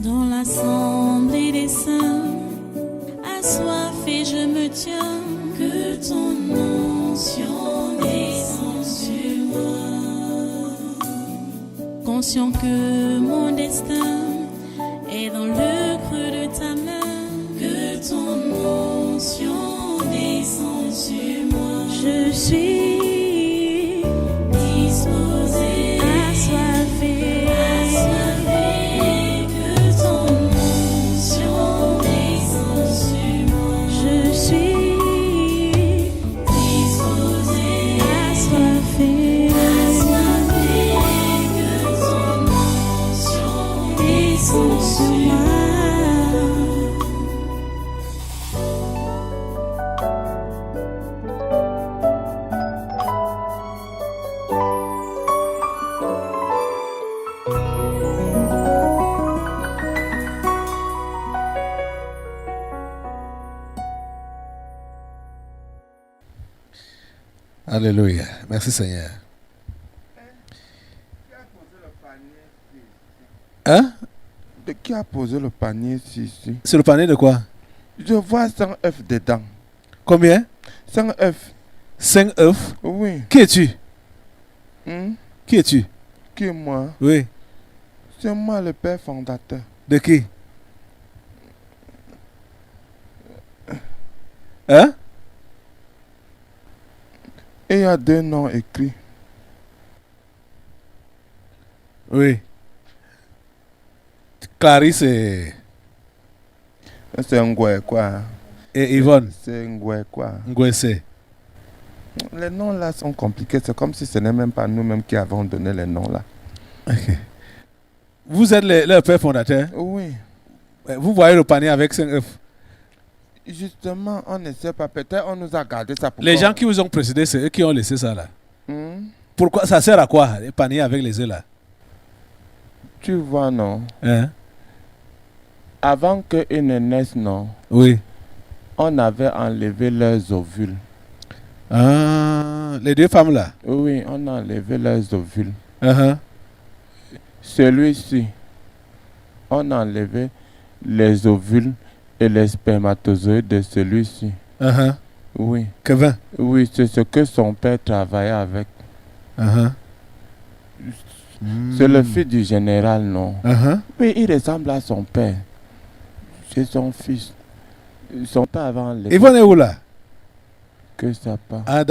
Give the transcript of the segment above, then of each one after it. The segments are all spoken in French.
Dans l'assemblée des saints, assoiffé je me tiens, que ton onction descende sur moi. Conscient que mon destin est dans le creux de ta main, que ton onction descende sur moi. Je suis disposé, assoiffé, que ton onction descende sur moi. Je suis disposé, assoiffé, que ton onction descende sur moi. Alléluia. Merci Seigneur. Hein? De qui a posé le panier ici? C'est le panier de quoi? Je vois 100 œufs dedans. Combien? 100 œufs. 5 œufs. Oui. Qui es-tu? Hmm? Qui es-tu? Qui est moi? Oui. C'est moi le père fondateur. De qui? Hein? Et il y a 2 noms écrits. Oui. Clarisse et C'est Ngoué quoi. Yvonne C'est Ngoué quoi. Ngwese. Les noms là sont compliqués. C'est comme si ce n'est même pas nous-mêmes qui avons donné les noms là. Ok. Vous êtes leur père fondateur? Oui. Vous voyez le panier avec 5 œufs. Justement, on ne sait pas. Peut-être on nous a gardé ça pour Les gens qui vous ont précédé, c'est eux qui ont laissé ça là. Hmm? Pourquoi? Ça sert à quoi, les paniers avec les œufs là? Tu vois, non? Hein? Avant qu'ils ne naissent, non? Oui. On avait enlevé leurs ovules. Ah, les 2 femmes là? Oui, on a enlevé leurs ovules. Uh-huh. Celui-ci, on a enlevé les ovules et les spermatozoïdes de celui-ci. Uh-huh. Oui. Kevin? Oui, c'est ce que son père travaillait avec. Uh-huh. C'est le fils du général, non? Uh-huh. Oui, il ressemble à son père. C'est son fils. Son père avait enlevé. Yvonne est où là? Que ça pas. Ah,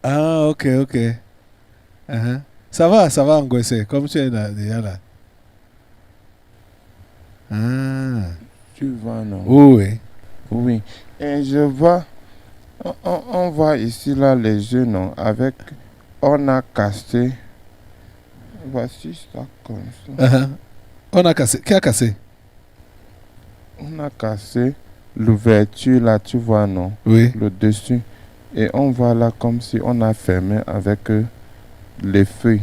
ah, ok. Uh-huh. Ça va, Ngwese, comme tu es là, déjà là. Ah. Tu vois, non? Oui. Oui. Et je vois, on voit ici, là, les yeux, non? Avec, on a cassé. Voici ça comme ça. Uh-huh. On a cassé. Qui a cassé? On a cassé l'ouverture, là, tu vois, non? Oui. Le dessus. Et on voit là comme si on a fermé avec les feuilles.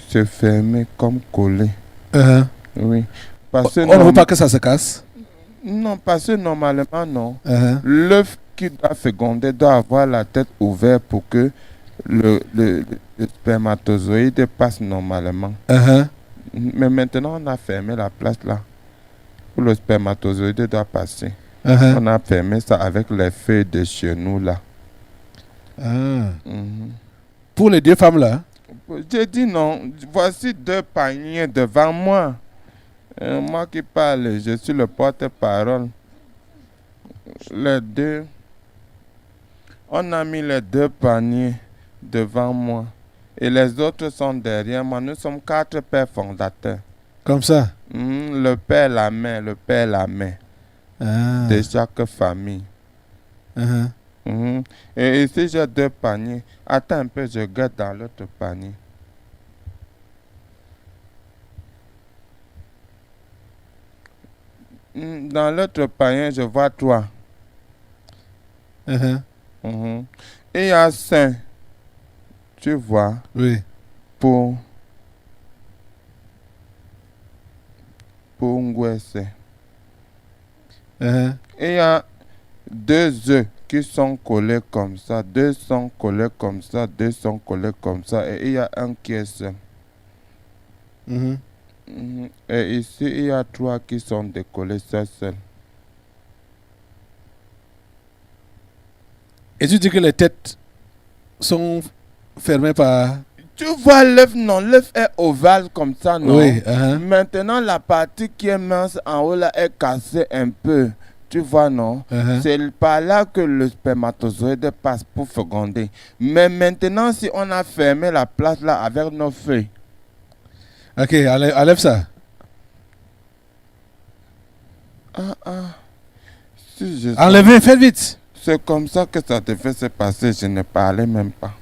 Se fermer comme collé. Uh-huh. Oui. Parce que On ne veut pas que ça se casse? non, parce que normalement, non. Uh-huh. L'œuf qui doit féconder doit avoir la tête ouverte pour que le spermatozoïde passe normalement. Uh-huh. Mais maintenant, on a fermé la place là où le spermatozoïde doit passer. Uh-huh. On a fermé ça avec les feuilles de chez nous là. Ah. Mhm. Pour les 2 femmes là? J'ai dit non, voici 2 paniers devant moi. Moi qui parle, je suis le porte-parole. Les 2, on a mis les 2 paniers devant moi. Et les autres sont derrière moi. Nous sommes 4 pères fondateurs. Comme ça? Le père la main, le père la main. Ah. De chaque famille. Uh-huh. Et ici j'ai 2 paniers. Attends un peu, je regarde dans l'autre panier. Dans l'autre panier, je vois 3. Uh-huh. Et il y a 5. Tu vois? Oui. Pour Ngwese. Uh-huh. Et il y a 2 œufs qui sont collés comme ça. 2 sont collés comme ça. 2 sont collés comme ça. Et il y a un qui est seul. Uh-huh. Et Et ici, il y a 3 qui sont décollés seuls. Et tu dis que les têtes sont fermées par... Tu vois l'œuf, non? L'œuf est ovale comme ça, non? Oui. Maintenant, la partie qui est mince en haut là est cassée un peu. Tu vois, non? C'est par là que le spermatozoïde passe pour féconder. Mais maintenant, si on a fermé la place là avec nos feuilles. Ok, enlève ça. Si Enlevez, faites vite. C'est comme ça que ça devait se passer. Je ne parlais même pas.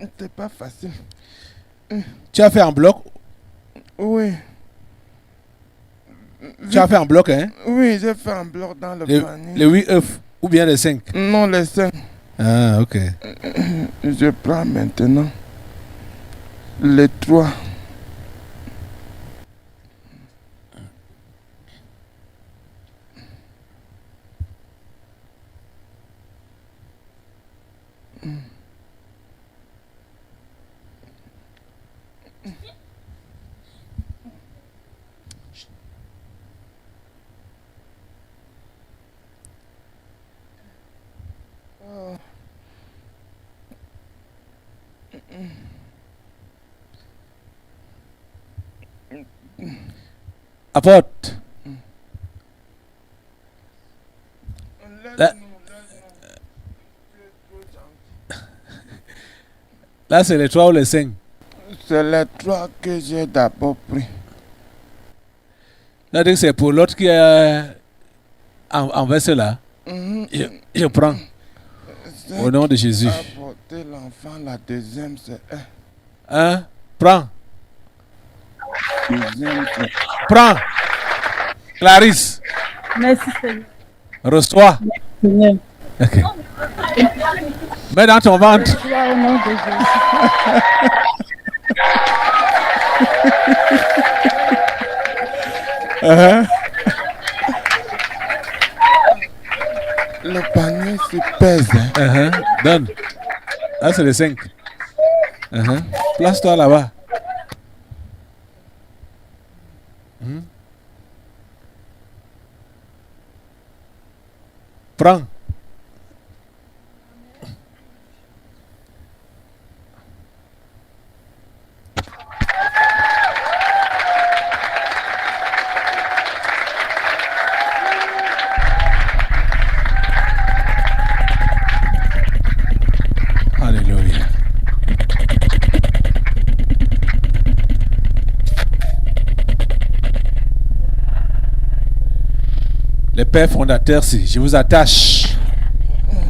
C'était pas facile. Tu as fait en bloc? Oui. Tu as fait en bloc, hein? Oui, j'ai fait un bloc dans le panier. Les 8 œufs ou bien les 5? Non, les 5. Ah, ok. Je prends maintenant les 3. Apporte. Là, c'est les 3 ou les 5? C'est les 3 que j'ai d'abord pris. C'est-à-dire que c'est pour l'autre qui est enversé là. Je prends. Au nom de Jésus. Apporter l'enfant, la deuxième, c'est Hein? Prends. deuxième, c'est Prends. Clarisse. Merci Seigneur. Reçois. Seigneur. Ok. Mets dans ton ventre. Gloire au nom de Jésus. le panier se pèse. Donne. Là, c'est les 5. Place-toi là-bas. Prends. Alléluia. Les pères fondateurs, si je vous attache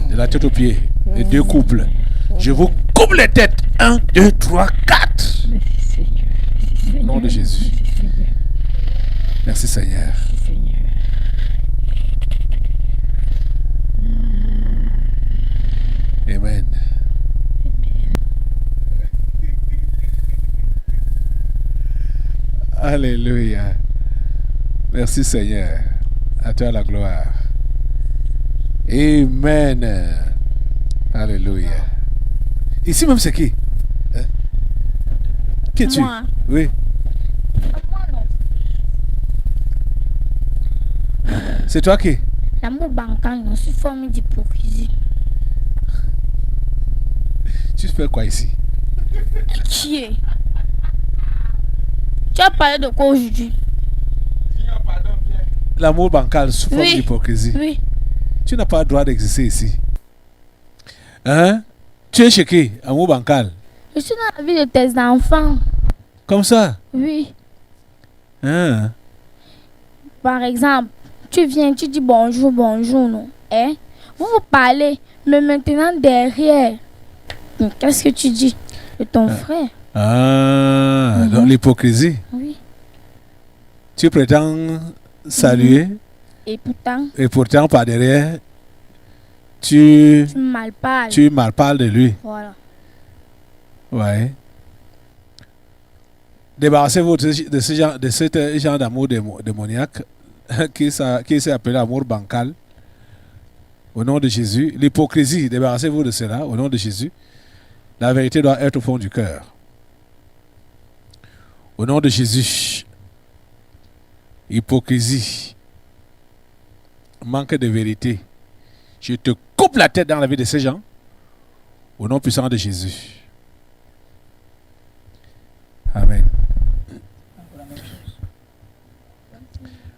de la tête aux pieds, les 2 couples, je vous coupe les têtes. 1, 2, 3, 4. Au nom de Jésus. Merci Seigneur. Amen. Alléluia. Merci Seigneur. À toi la gloire. Amen. Alléluia. Ici même c'est qui? Qui es-tu? Moi. Oui. Moi non. C'est toi qui? L'amour bancal non sous forme d'hypocrisie. Tu fais quoi ici? Qui est? Tu as parlé de quoi aujourd'hui? L'amour bancal sous forme Oui. d'hypocrisie. Oui. Tu n'as pas le droit d'exister ici. Hein? Tu es chez qui? Amour bancal. Je suis dans la vie de tes enfants. Comme ça? Oui. Hein? Par exemple, tu viens, tu dis bonjour, bonjour, non? Hein? Vous vous parlez, mais maintenant derrière, qu'est-ce que tu dis? De ton frère? Donc l'hypocrisie. Oui. Tu prétends saluer Et pourtant, et pourtant par derrière, tu tu mal parles. mal parles de lui. Voilà. Ouais. Débarrassez-vous de ce genre d'amour démoniaque qui s'est appelé amour bancal. Au nom de Jésus. L'hypocrisie, débarrassez-vous de cela au nom de Jésus. La vérité doit être au fond du cœur. Au nom de Jésus. Hypocrisie. Manque de vérité. Je te coupe la tête dans la vie de ces gens. Au nom puissant de Jésus. Amen.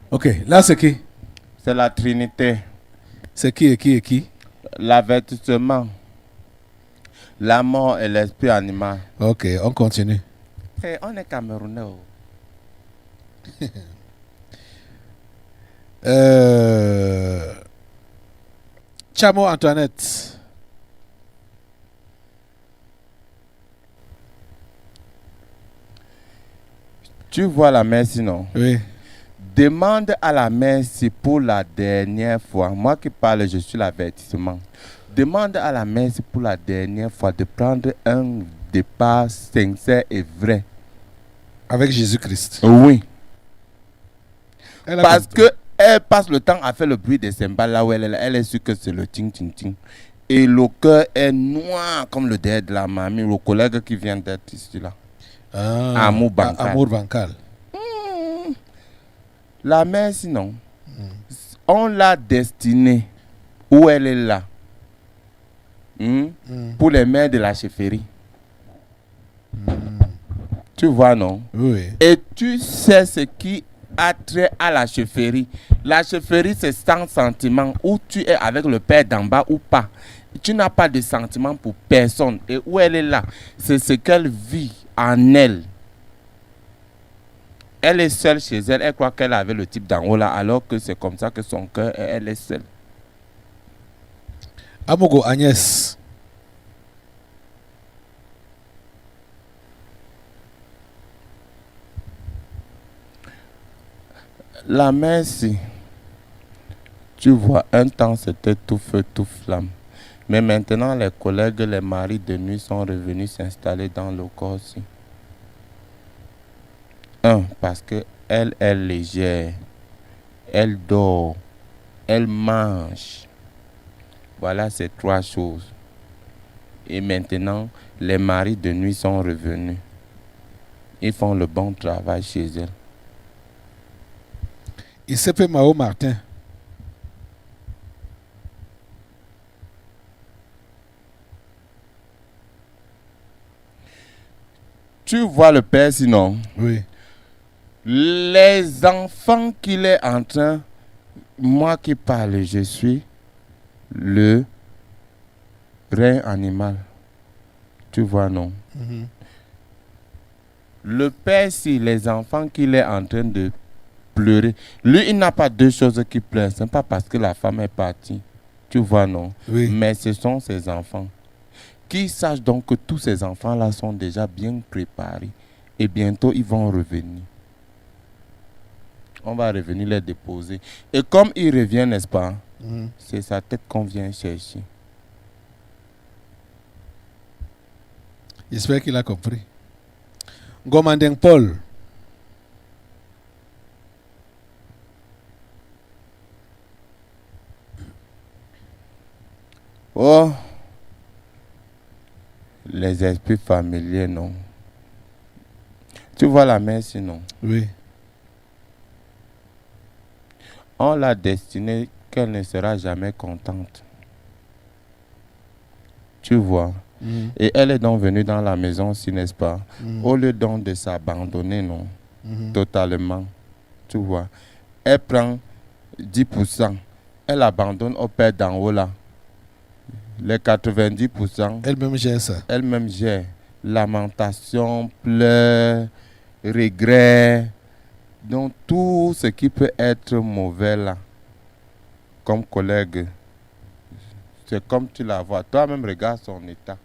Ok, là c'est qui? C'est la Trinité. C'est qui et qui et qui? L'avertissement, la mort et l'esprit animal. Ok, on continue. Hey, on est Camerounais. Oh. Chamo Antoinette. Tu vois la merci, non? Oui. Demande à la merci pour la dernière fois. Moi qui parle, je suis l'avertissement. Demande à la merci pour la dernière fois de prendre un départ sincère et vrai. Avec Jésus-Christ. Oui. Elle a Parce compris. qu'elle passe le temps à faire le bruit des cymbales là où elle est. Elle est sûre que c'est le ting-ting-ting. Et le cœur est noir comme le derrière de la mamie, le collègue qui vient d'être ici là. Ah, Amour bancal. Amour bancal. La mère, sinon, on l'a destinée où elle est là. Pour les mères de la chefferie. Tu vois, non? Oui. Et tu sais ce qui a trait à la chefferie. La chefferie, c'est sans sentiment. Où tu es avec le père d'en bas ou pas. Tu n'as pas de sentiment pour personne. Et où elle est là, c'est ce qu'elle vit en elle. Elle est seule chez elle. Elle croit qu'elle avait le type d'en haut là, alors que c'est comme ça que son cœur, elle est seule. Amogo Agnès. La merci. Tu vois, un temps c'était tout feu, tout flamme. Mais maintenant, les collègues, les maris de nuit sont revenus s'installer dans le corps aussi. Parce qu'elle est légère. Elle dort. Elle mange. Voilà ces trois choses. Et maintenant, les maris de nuit sont revenus. Ils font le bon travail chez elle. Il s'appelle Mao Martin. Tu vois le père sinon? Oui. Les enfants qu'il est en train, moi qui parle, je suis le rein animal. Tu vois, non? Le père, si les enfants qu'il est en train de pleurer, lui, il n'a pas deux choses qui pleurent. Ce n'est pas parce que la femme est partie. Tu vois, non? Oui. Mais ce sont ses enfants. Qu'ils sachent donc que tous ces enfants-là sont déjà bien préparés. Et bientôt, ils vont revenir. On va revenir les déposer. Et comme ils reviennent, n'est-ce pas? C'est sa tête qu'on vient chercher. J'espère qu'il a compris. Gomandeng Paul. Oh, les esprits familiers, non. Tu vois la mère sinon? Oui. On l'a destinée qu'elle ne sera jamais contente. Tu vois? Et elle est donc venue dans la maison aussi, n'est-ce pas? Au lieu donc de s'abandonner, non? Totalement. Tu vois? Elle prend 10%. Elle abandonne au père d'en haut là. Les 90%. Elle-même gère ça. Elle-même gère. Lamentation, pleurs, regrets. Donc tout ce qui peut être mauvais là, comme collègue, c'est comme tu la vois. Toi-même regarde son état.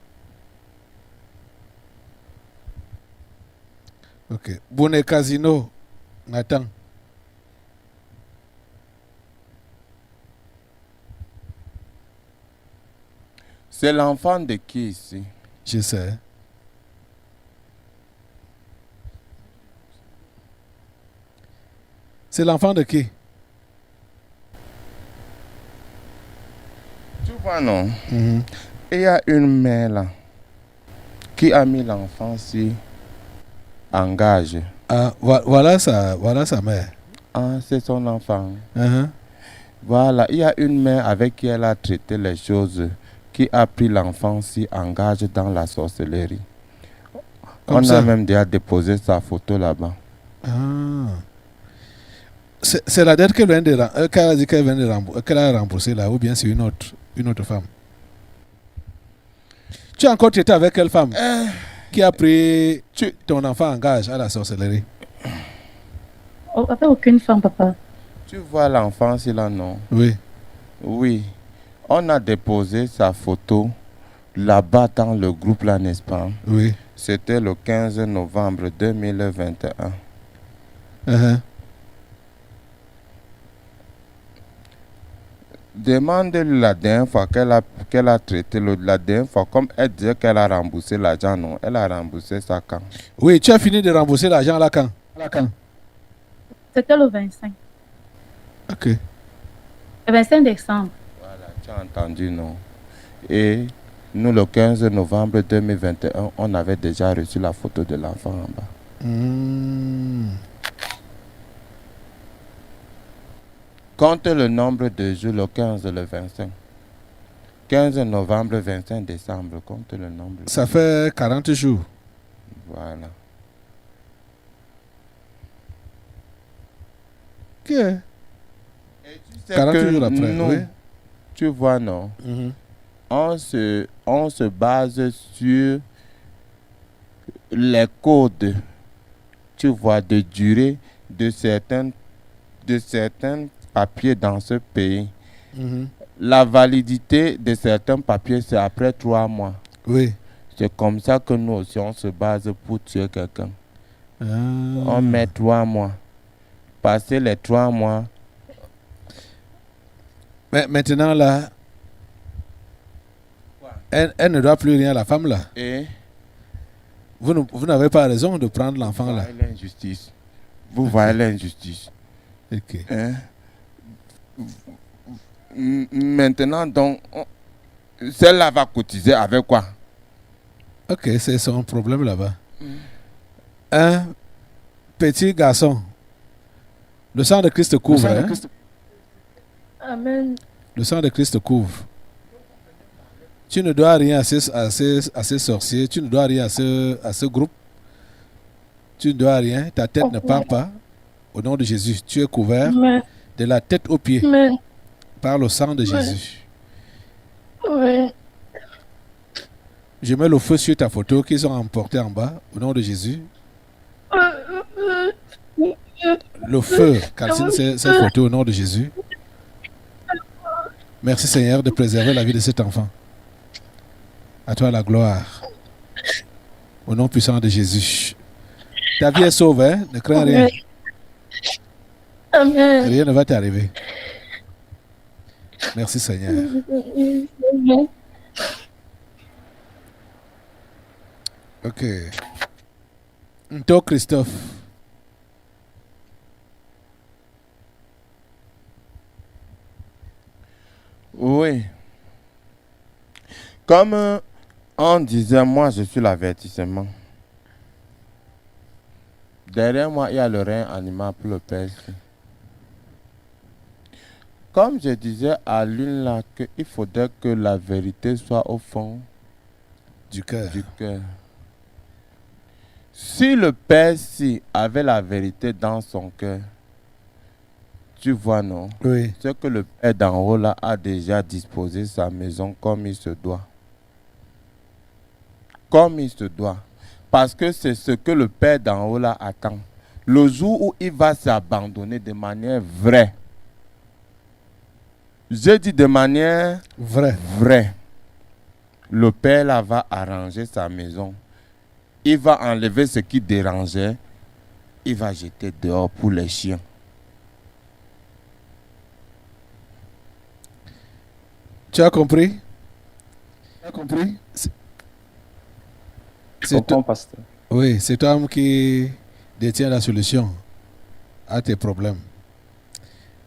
Ok. Bonne Casino. Nathan. C'est l'enfant de qui ici? Je sais. C'est l'enfant de qui? Tu vois, non? Mhm. Il y a une mère là qui a mis l'enfant ici en gage. Ah, voilà sa mère. Ah, c'est son enfant. Mhm. Voilà, il y a une mère avec qui elle a traité les choses, qui a pris l'enfant ici en gage dans la sorcellerie. Comme On ça. a même déjà déposé sa photo là-bas. Ah. C'est la dette qu'elle qu'elle a dit qu'elle a remboursée là, ou bien c'est une autre femme? Tu as encore traité avec quelle femme qui a pris ton enfant en gage à la sorcellerie? Oh, avec aucune femme, papa. Tu vois l'enfant ici là, non? Oui. Oui. On a déposé sa photo là-bas dans le groupe là, n'est-ce pas? Oui. C'était le 15 novembre 2021. Uh-huh. Demande-lui la dernière fois qu'elle a traité, la dernière fois, comme elle disait qu'elle a remboursé l'argent, non? Elle a remboursé ça quand? Oui, tu as fini de rembourser l'argent là quand? C'était le 25. Ok. Le 25 décembre. Voilà, tu as entendu, non? Et nous, le 15 novembre 2021, on avait déjà reçu la photo de l'enfant en bas. Hmm. Compte le nombre de jours, le 15 et le 25. 15 novembre, 25 décembre, compte le nombre. Ça fait 40 jours. Voilà. Ok. Et tu sais 40 que jours après, nous, oui. tu vois, non? Mhm. On se base sur les codes, tu vois, de durée de certains papiers dans ce pays. Mhm. La validité de certains papiers, c'est après 3 mois. Oui. C'est comme ça que nous aussi, on se base pour tuer quelqu'un. Ah. On met 3 mois. Passer les 3 mois, Mais maintenant là, elle ne doit plus rien à la femme là. et Vous n'avez pas raison de prendre l'enfant là. voyez l'injustice. Vous voyez l'injustice. Ok. Hein? Maintenant, donc, celle-là va cotiser avec quoi? Ok, c'est son problème là-bas. Un petit garçon. Le sang de Christ te couvre. Hein? Amen. Le sang de Christ te couvre. Tu ne dois rien à ces sorciers. Tu ne dois rien à ce groupe. Tu ne dois rien. Ta tête ne part pas. Au nom de Jésus, tu es couvert Amen. de la tête aux pieds Amen. par le sang de Jésus. Oui. Je mets le feu sur ta photo qu'ils ont emportée en bas. Au nom de Jésus. Le feu calcine cette photo au nom de Jésus. Merci Seigneur de préserver la vie de cet enfant. À toi la gloire. Au nom puissant de Jésus. Ta vie est sauvée, hein? Ne crains rien. Amen. Rien ne va t'arriver. Merci Seigneur. Amen. Ok. Nto Christophe. Oui. Comme on disait, moi je suis l'avertissement. Derrière moi, il y a le rein animal pour le père. Comme je disais à l'une là, qu'il faudrait que la vérité soit au fond Du cœur. du cœur. Si le père si avait la vérité dans son cœur, tu vois non? Oui. C'est que le père d'en haut là a déjà disposé sa maison comme il se doit. Comme il se doit. Parce que c'est ce que le père d'en haut là attend. Le jour où il va s'abandonner de manière vraie. Je dis de manière Vrai. vraie. Le père là va arranger sa maison. Il va enlever ce qui dérangeait. Il va jeter dehors pour les chiens. Tu as compris? Tu as compris? Je C'est comprends, pasteur. Oui, c'est toi qui détient la solution à tes problèmes.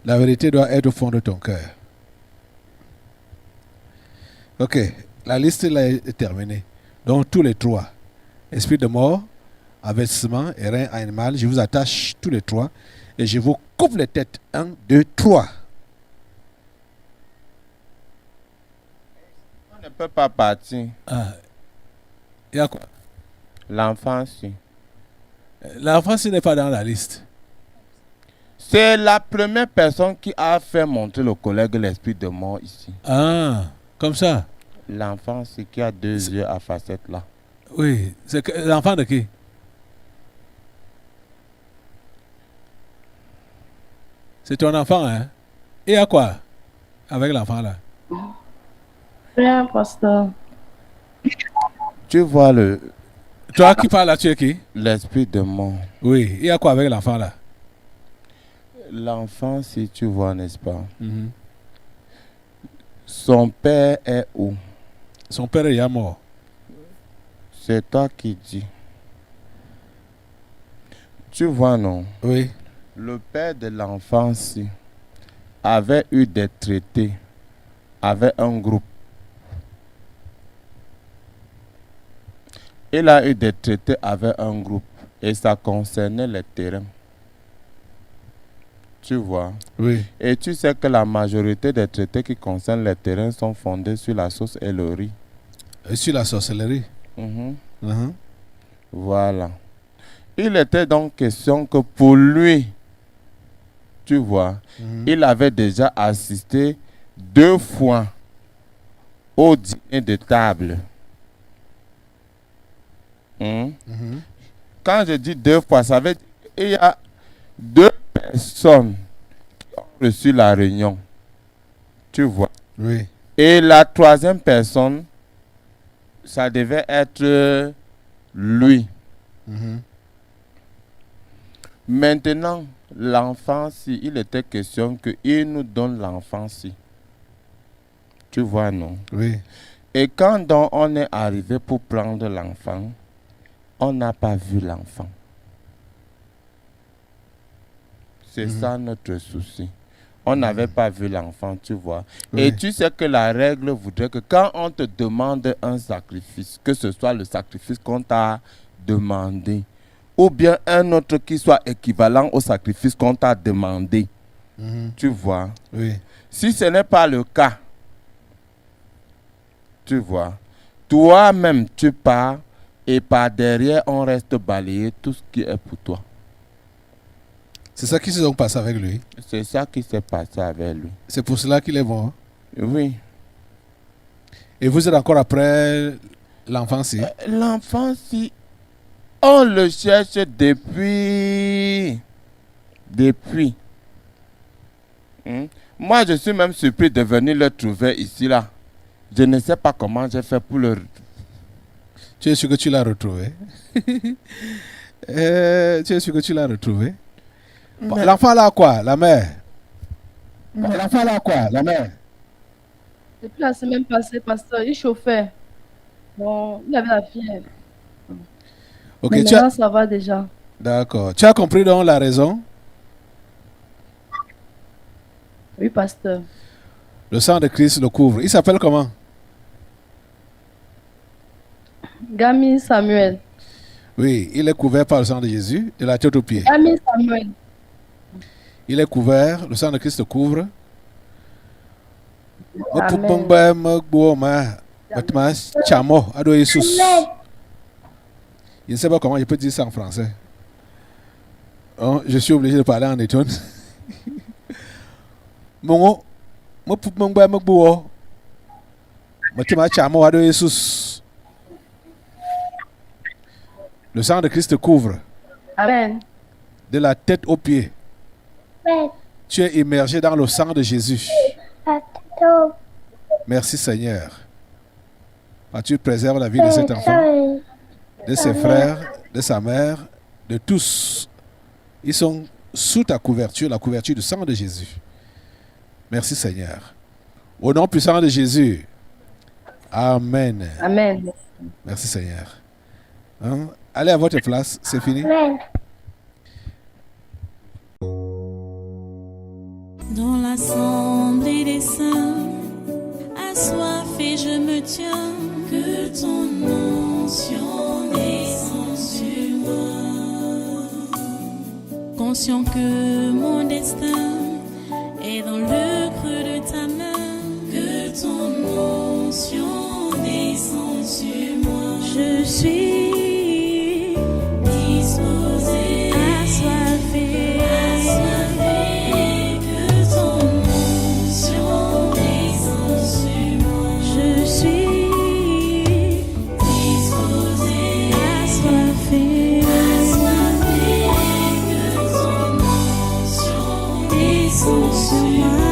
La vérité doit être au fond de ton cœur. Ok, la liste là est terminée. Donc tous les trois, esprit de mort, avertissement et rein animal, je vous attache tous les trois et je vous coupe les têtes. 1, 2, 3. On ne peut pas partir. Ah. Il y a quoi? L'enfant, si. L'enfant, ce n'est pas dans la liste. C'est la première personne qui a fait monter le collègue l'esprit de mort ici. Ah, comme ça. L'enfant, c'est qui a 2 yeux à facettes là. Oui, c'est l'enfant de qui? C'est ton enfant, hein? Et à quoi? Avec l'enfant là. Rien, pasteur. Tu vois Toi qui parles là, tu es qui? l'esprit de mort. Oui, et à quoi avec l'enfant là? L'enfant, si tu vois, n'est-ce pas? Mhm. Son père est où? Son père est déjà mort. C'est toi qui dis. Tu vois, non? Oui. Le père de l'enfant, si, avait eu des traités avec un groupe. Il a eu des traités avec un groupe et ça concernait les terrains. Tu vois? Oui. Et tu sais que la majorité des traités qui concernent les terrains sont fondés sur la sauce et le riz. Et sur la sorcellerie. Mhm. Mhm. Voilà. Il était donc question que pour lui, tu vois, Mhm. il avait déjà assisté 2 fois au dîner de table. Hein? Mhm. Quand je dis 2 fois, ça veut dire qu'il y a 2 personnes qui ont reçu la réunion. Tu vois. Oui. Et la 3e personne, ça devait être lui. Mhm. Maintenant, l'enfant, si il était question qu'il nous donne l'enfant, si. Tu vois, non? Oui. Et quand donc on est arrivé pour prendre l'enfant, on n'a pas vu l'enfant. C'est ça notre souci. On n'avait pas vu l'enfant, tu vois. Oui. Et tu sais que la règle voudrait que quand on te demande un sacrifice, que ce soit le sacrifice qu'on t'a demandé, ou bien un autre qui soit équivalent au sacrifice qu'on t'a demandé, Mhm. tu vois. Oui. Si ce n'est pas le cas, tu vois, toi-même tu pars et par derrière on reste balayer tout ce qui est pour toi. C'est ça qui s'est donc passé avec lui. C'est ça qui s'est passé avec lui. C'est pour cela qu'il est mort. Oui. Et vous êtes encore après l'enfant, si? L'enfant, si on le cherche depuis. Moi, je suis même surpris de venir le trouver ici, là. Je ne sais pas comment j'ai fait pour le... Tu es sûr que tu l'as retrouvé? Tu es sûr que tu l'as retrouvé? Bon, l'enfant là quoi? La mère? L'enfant là quoi? La mère? Depuis la semaine passée, pasteur, il chauffait. Bon, il avait la fièvre. Ok, Mais tu maintenant, as... ça va déjà. D'accord. Tu as compris donc la raison? Oui, pasteur. Le sang de Christ le couvre. Il s'appelle comment? Gami Samuel. Oui, il est couvert par le sang de Jésus, de la tête aux pieds. Gami Samuel. Il est couvert, le sang de Christ le couvre. Je ne sais pas comment je peux dire ça en français. Oh, je suis obligé de parler en étonne. Le sang de Christ te couvre Amen. de la tête aux pieds. Tu es immergé dans le sang de Jésus. Merci Seigneur. Tu préserves la vie de cet enfant, de ses frères, de sa mère, de tous. Ils sont sous ta couverture, la couverture du sang de Jésus. Merci Seigneur. Au nom puissant de Jésus, Amen. Amen. Merci Seigneur. Hein? Allez à votre place, c'est fini. Dans l'assemblée des saints, assoiffé je me tiens, que ton onction descende sur moi. Conscient que mon destin est dans le creux de ta main, que ton onction descende sur moi. Je suis disposé, assoiffé, que ton onction descende sur moi. Je suis disposé, assoiffé, que ton onction descende sur moi.